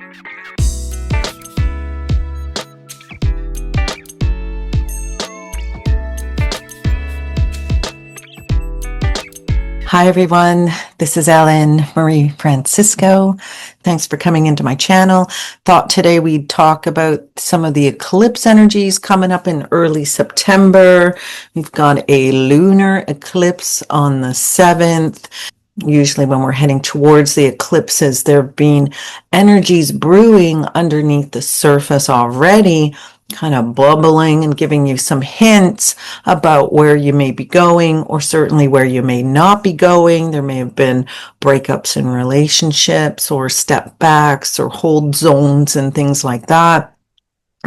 Hi everyone, this is Ellen Marie Francisco. Thanks for coming into my channel. Thought today we'd talk about some of the eclipse energies coming up in early September. We've got a lunar eclipse on the 7th. Usually when we're heading towards the eclipses, there have been energies brewing underneath the surface already, kind of bubbling and giving you some hints about where you may be going, or certainly where you may not be going. There may have been breakups in relationships or step backs or hold zones and things like that,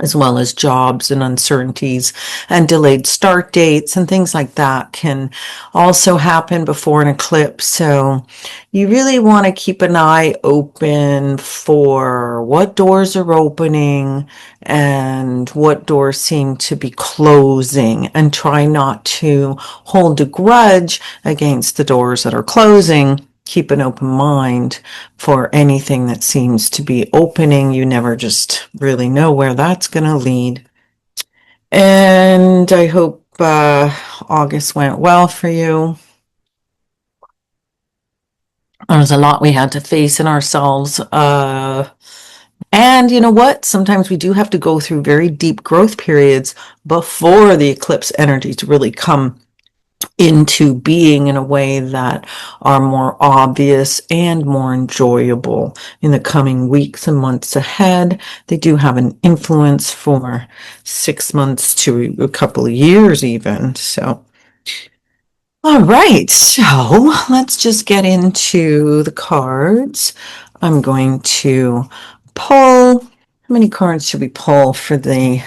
as well as jobs and uncertainties and delayed start dates and things like that can also happen before an eclipse. So you really want to keep an eye open for what doors are opening and what doors seem to be closing, and try not to hold a grudge against the doors that are closing. Keep an open mind for anything that seems to be opening. You never just really know where that's going to lead. And I hope August went well for you. There was a lot we had to face in ourselves. And you know what? Sometimes we do have to go through very deep growth periods before the eclipse energies really come into being in a way that are more obvious and more enjoyable in the coming weeks and months ahead. They do have an influence for 6 months to a couple of years even. So, all right, so let's just get into the cards. I'm going to pull. How many cards should we pull for the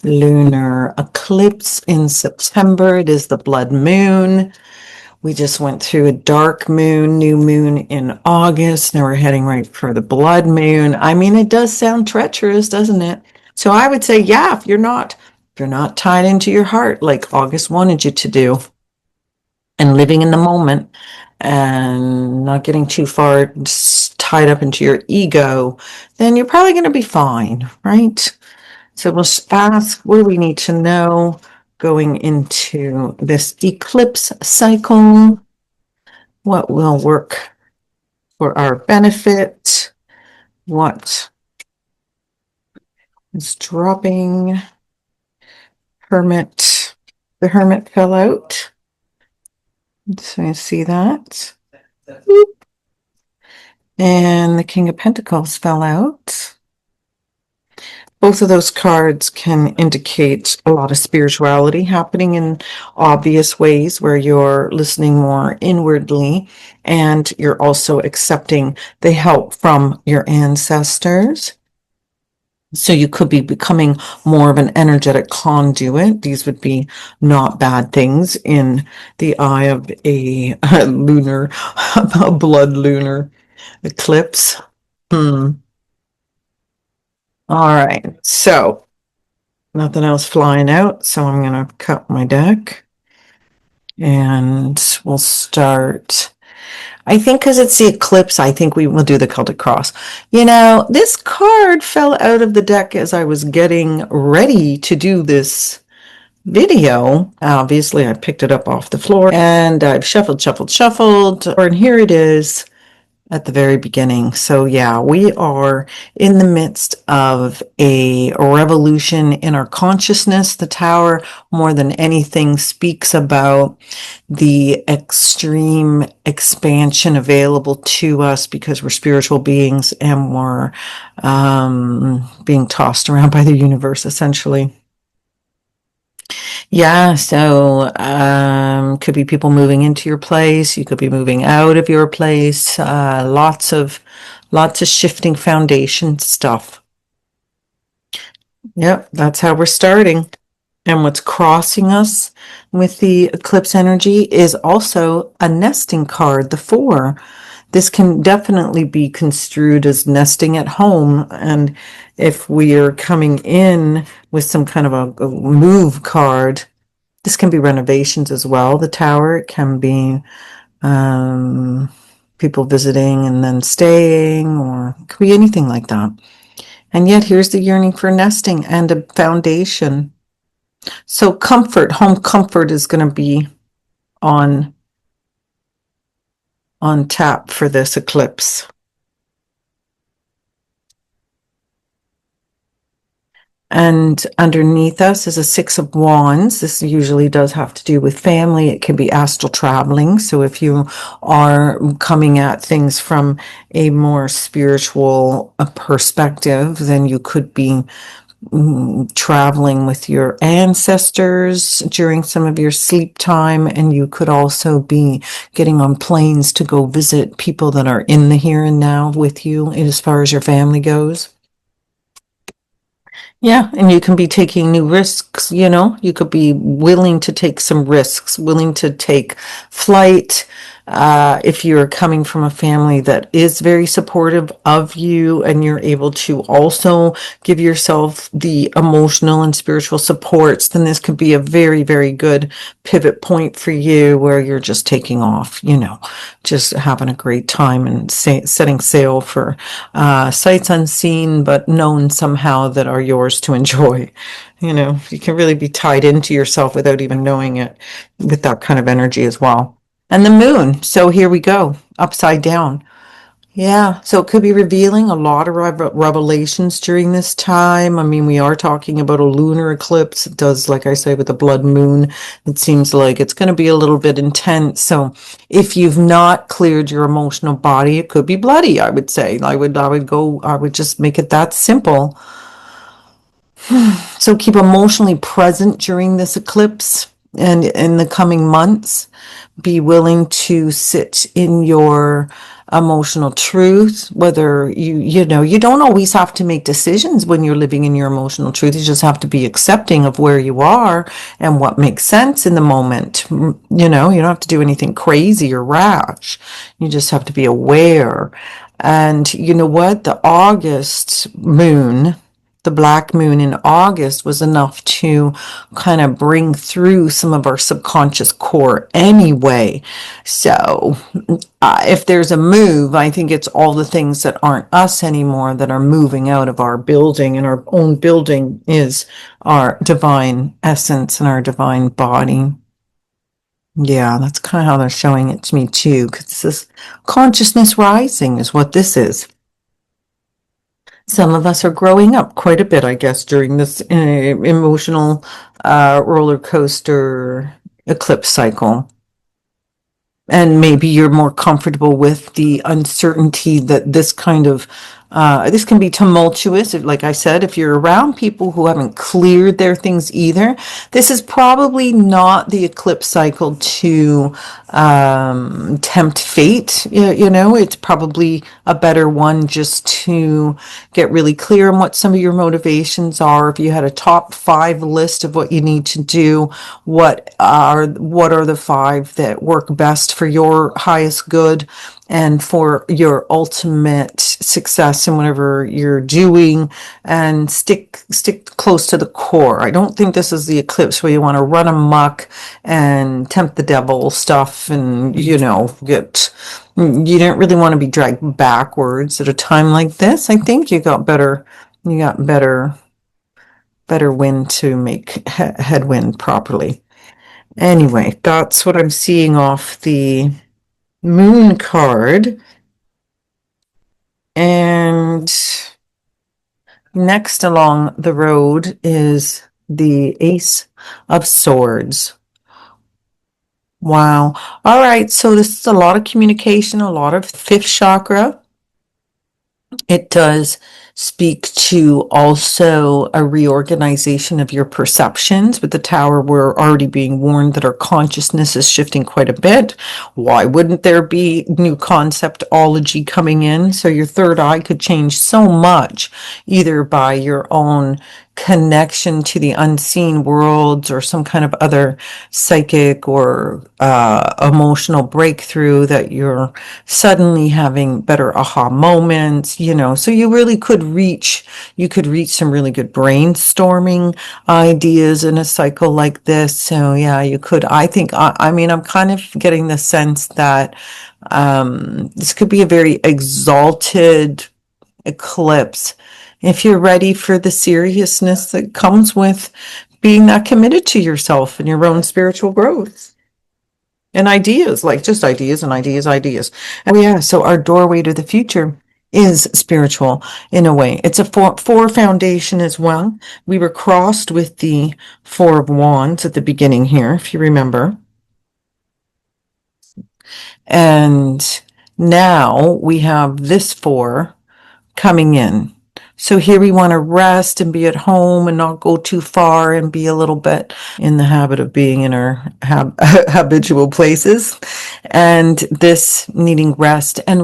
lunar eclipse in September? It is the blood moon. We just went through a dark moon, new moon in August. Now we're heading right for the blood moon. I mean, it does sound treacherous, doesn't it? So I would say, yeah, if you're not tied into your heart like August wanted you to do, and living in the moment and not getting too far tied up into your ego, then you're probably going to be fine, right? So we'll ask what do we need to know going into this eclipse cycle? What will work for our benefit? What is dropping? Hermit. The Hermit fell out. So you see that. And the King of Pentacles fell out. Both of those cards can indicate a lot of spirituality happening in obvious ways where you're listening more inwardly and you're also accepting the help from your ancestors. So you could be becoming more of an energetic conduit. These would be not bad things in the eye of a lunar, a blood lunar eclipse. All right, so nothing else flying out, so I'm going to cut my deck and we'll start. I think because it's the eclipse, I think we will do the Celtic Cross. You know, this card fell out of the deck as I was getting ready to do this video. Obviously, I picked it up off the floor and I've shuffled, and here it is at the very beginning. So yeah, we are in the midst of a revolution in our consciousness. The Tower, more than anything, speaks about the extreme expansion available to us because we're spiritual beings and we're being tossed around by the universe, essentially. Yeah, so could be people moving into your place. You could be moving out of your place. Lots of shifting foundation stuff. Yep, that's how we're starting. And what's crossing us with the eclipse energy is also a nesting card, the 4. This can definitely be construed as nesting at home. And if we are coming in with some kind of a move card, this can be renovations as well. The Tower, it can be people visiting and then staying, or it could be anything like that. And yet here's the yearning for nesting and a foundation. So comfort, home comfort is going to be on tap for this eclipse. And underneath us is a Six of Wands. This usually does have to do with family. It can be astral traveling. So if you are coming at things from a more spiritual perspective, then you could be traveling with your ancestors during some of your sleep time. And you could also be getting on planes to go visit people that are in the here and now with you as far as your family goes. Yeah, and you can be taking new risks, you could be willing to take some risks, willing to take flight. If you're coming from a family that is very supportive of you and you're able to also give yourself the emotional and spiritual supports, then this could be a very, very good pivot point for you where you're just taking off, just having a great time and setting sail for sights unseen, but known somehow that are yours to enjoy. You can really be tied into yourself without even knowing it with that kind of energy as well. And the moon. So here we go, upside down. Yeah, so it could be revealing a lot of revelations during this time. I mean, we are talking about a lunar eclipse. It does, like I say, with the blood moon, it seems like it's going to be a little bit intense. So if you've not cleared your emotional body, it could be bloody, I would say. I would just make it that simple. So keep emotionally present during this eclipse and in the coming months. Be willing to sit in your emotional truth, whether you don't always have to make decisions when you're living in your emotional truth. You just have to be accepting of where you are and what makes sense in the moment. You don't have to do anything crazy or rash. You just have to be aware. And you know what? The August moon, the black moon in August, was enough to kind of bring through some of our subconscious core anyway. So if there's a move, I think it's all the things that aren't us anymore that are moving out of our building, and our own building is our divine essence and our divine body. Yeah, that's kind of how they're showing it to me too, because this consciousness rising is what this is. Some of us are growing up quite a bit, I guess, during this emotional roller coaster eclipse cycle. And maybe you're more comfortable with the uncertainty that this can be tumultuous. Like I said, if you're around people who haven't cleared their things either, this is probably not the eclipse cycle to tempt fate. It's probably a better one just to get really clear on what some of your motivations are. If you had a top 5 list of what you need to do, what are the 5 that work best for your highest good and for your ultimate success in whatever you're doing, and stick close to the core. I don't think this is the eclipse where you want to run amok and tempt the devil stuff and you don't really want to be dragged backwards at a time like this. I think you got better wind to make headwind properly. Anyway, that's what I'm seeing off the moon card. And next along the road is the Ace of Swords. Wow. All right. So this is a lot of communication, a lot of 5th chakra. It does speak to also a reorganization of your perceptions. With the Tower, we're already being warned that our consciousness is shifting quite a bit. Why wouldn't there be new conceptology coming in? So your third eye could change so much, either by your own connection to the unseen worlds or some kind of other psychic or emotional breakthrough, that you're suddenly having better aha moments, so you really could you could reach some really good brainstorming ideas in a cycle like this. So yeah, you could, I mean, I'm kind of getting the sense that this could be a very exalted eclipse if you're ready for the seriousness that comes with being that committed to yourself and your own spiritual growth and ideas, like just ideas and ideas. And yeah, so our doorway to the future is spiritual in a way. It's a four foundation as well. We were crossed with the Four of Wands at the beginning here, if you remember. And now we have this four coming in. So here we want to rest and be at home and not go too far and be a little bit in the habit of being in our habitual places. And this needing rest and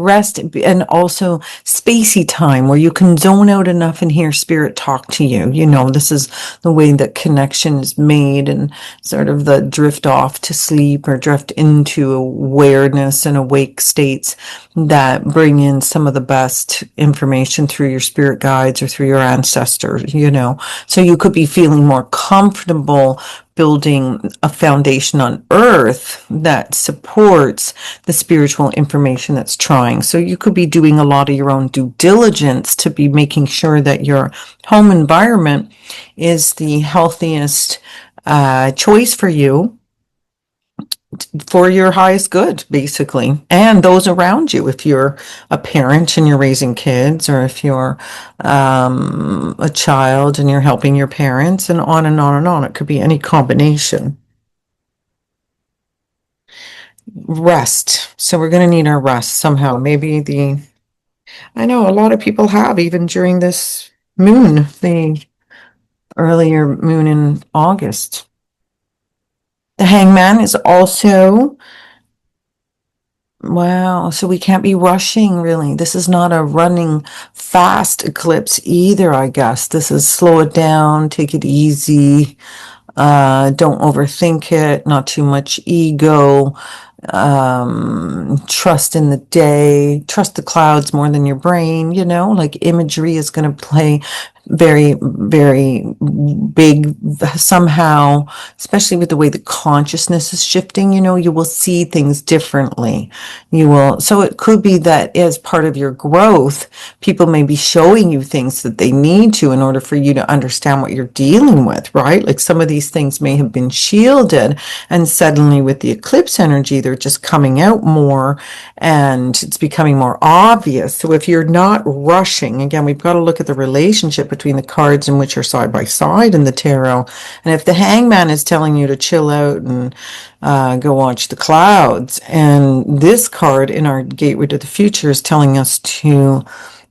also spacey time where you can zone out enough and hear spirit talk to you. You know, this is the way that connection is made and sort of the drift off to sleep or drift into awareness and awake states that bring in some of the best information through your spirit guides or through your ancestors, you know. So you could be feeling more comfortable building a foundation on earth that supports the spiritual information that's trying. So you could be doing a lot of your own due diligence to be making sure that your home environment is the healthiest choice for you, for your highest good, basically, and those around you. If you're a parent and you're raising kids, or if you're a child and you're helping your parents, and on and on and on. It could be any combination. Rest. So we're going to need our rest somehow. I know a lot of people have, even during this moon, the earlier moon in August. The Hangman is also, wow, so we can't be rushing, really. This is not a running fast eclipse either, I guess. This is slow it down, take it easy, don't overthink it, not too much ego, trust in the day, trust the clouds more than your brain, you know, like imagery is going to play very, very big somehow, especially with the way the consciousness is shifting. You know, you will see things differently. So it could be that as part of your growth, people may be showing you things that they need to in order for you to understand what you're dealing with, right? Like some of these things may have been shielded, and suddenly with the eclipse energy, they're just coming out more and it's becoming more obvious. So if you're not rushing, again, we've got to look at the relationship between the cards in which are side by side in the tarot. And if the Hangman is telling you to chill out and go watch the clouds, and this card in our gateway to the future is telling us to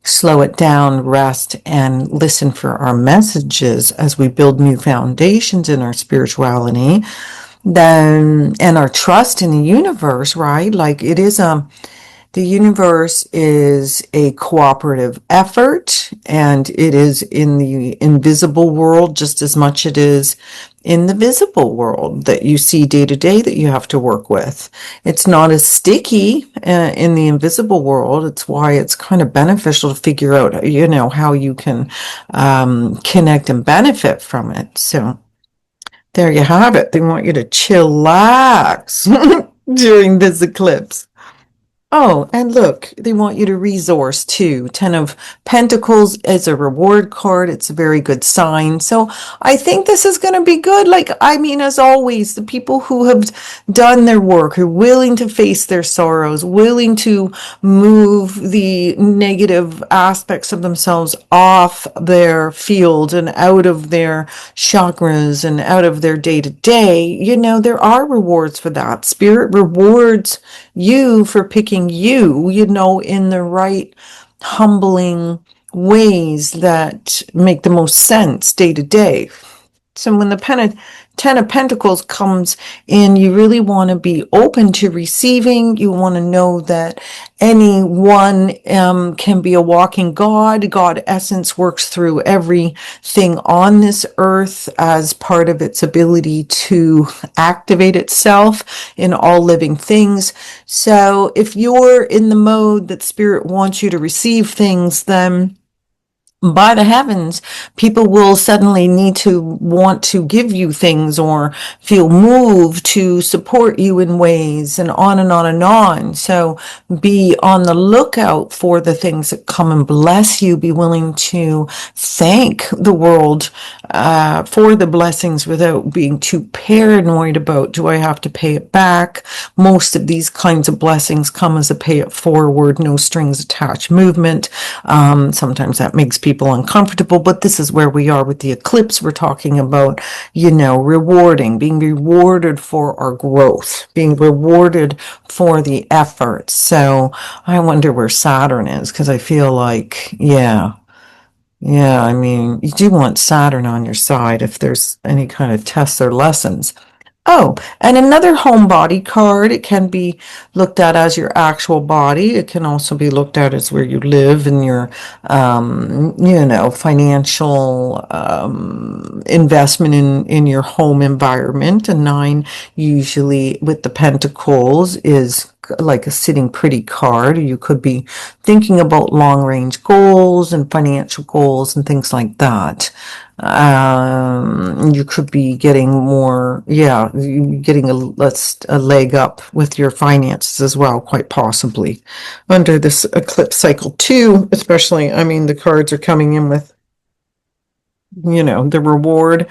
slow it down, rest, and listen for our messages as we build new foundations in our spirituality, then, and our trust in the universe, right? Like the universe is a cooperative effort, and it is in the invisible world just as much it is in the visible world that you see day to day that you have to work with. It's not as sticky in the invisible world. It's why it's kind of beneficial to figure out, you know, how you can connect and benefit from it. So there you have it. They want you to chillax during this eclipse. Oh, and look, they want you to resource too. Ten of Pentacles is a reward card. It's a very good sign. So I think this is going to be good. Like, I mean, as always, the people who have done their work, who are willing to face their sorrows, willing to move the negative aspects of themselves off their field and out of their chakras and out of their day to day, you know, there are rewards for that. Spirit rewards you for picking you, you know, in the right humbling ways that make the most sense day to day. So when the Ten of Pentacles comes in, you really want to be open to receiving. You want to know that anyone can be a walking God. God essence works through everything on this earth as part of its ability to activate itself in all living things. So if you're in the mode that Spirit wants you to receive things, then by the heavens, people will suddenly need to want to give you things or feel moved to support you in ways, and on and on and on. So be on the lookout for the things that come and bless you. Be willing to thank the world for the blessings without being too paranoid about, do I have to pay it back? Most of these kinds of blessings come as a pay it forward, no strings attached movement. Sometimes that makes people uncomfortable, but this is where we are with the eclipse. We're talking about, rewarding, being rewarded for our growth, being rewarded for the effort. So I wonder where Saturn is, because I feel like, yeah, I mean, you do want Saturn on your side if there's any kind of tests or lessons. Oh, and another home body card. It can be looked at as your actual body. It can also be looked at as where you live and your, financial investment in your home environment. A nine, usually with the pentacles, is like a sitting pretty card. You could be thinking about long range goals and financial goals and things like that. You could be getting more, getting a leg up with your finances as well, quite possibly. Under this eclipse cycle too, especially, I mean, the cards are coming in with, the reward.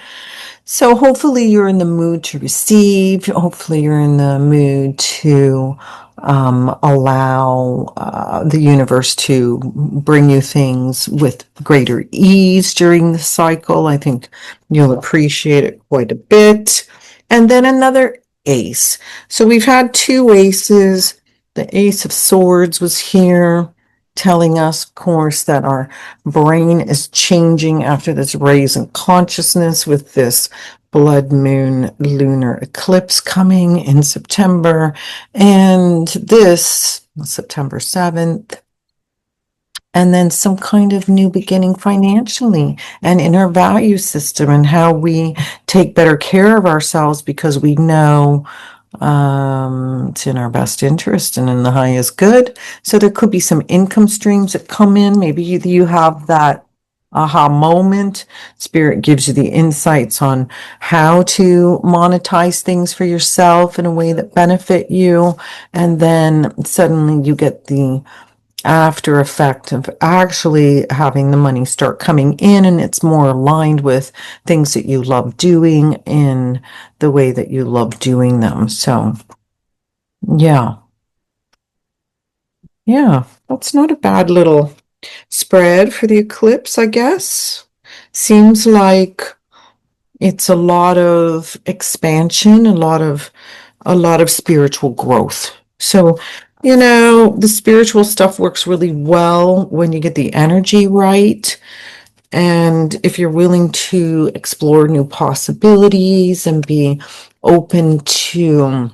So hopefully you're in the mood to receive. Hopefully you're in the mood to allow the universe to bring you things with greater ease during the cycle. I think you'll appreciate it quite a bit. And then another ace. So we've had two aces. The Ace of Swords was here, telling us, of course, that our brain is changing after this raise in consciousness with this blood moon lunar eclipse coming in September. And this, September 7th, and then some kind of new beginning financially and in our value system and how we take better care of ourselves because we know it's in our best interest and in the highest good. So there could be some income streams that come in. Maybe you have that aha moment. Spirit gives you the insights on how to monetize things for yourself in a way that benefit you. And then suddenly you get the after effect of actually having the money start coming in, and it's more aligned with things that you love doing in the way that you love doing them. So yeah, that's not a bad little spread for the eclipse, I guess. Seems like it's a lot of expansion, a lot of spiritual growth. So, the spiritual stuff works really well when you get the energy right. And if you're willing to explore new possibilities and be open to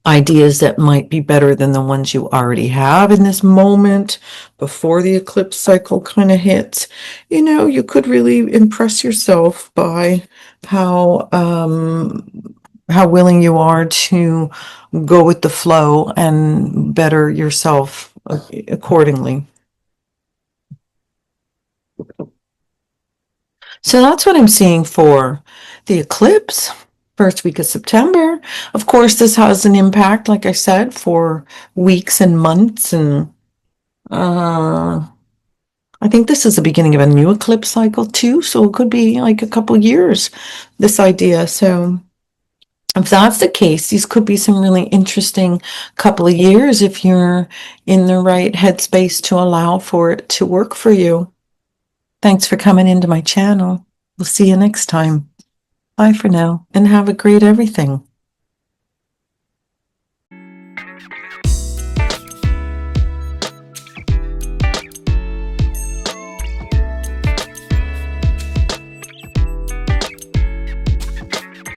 ideas that might be better than the ones you already have in this moment before the eclipse cycle kind of hits, you could really impress yourself by how willing you are to go with the flow and better yourself accordingly. So that's what I'm seeing for the eclipse, first week of September. Of course, this has an impact, like I said, for weeks and months. And I think this is the beginning of a new eclipse cycle too. So it could be like a couple years, this idea. So if that's the case, these could be some really interesting couple of years if you're in the right headspace to allow for it to work for you. Thanks for coming into my channel. We'll see you next time. Bye for now and have a great everything.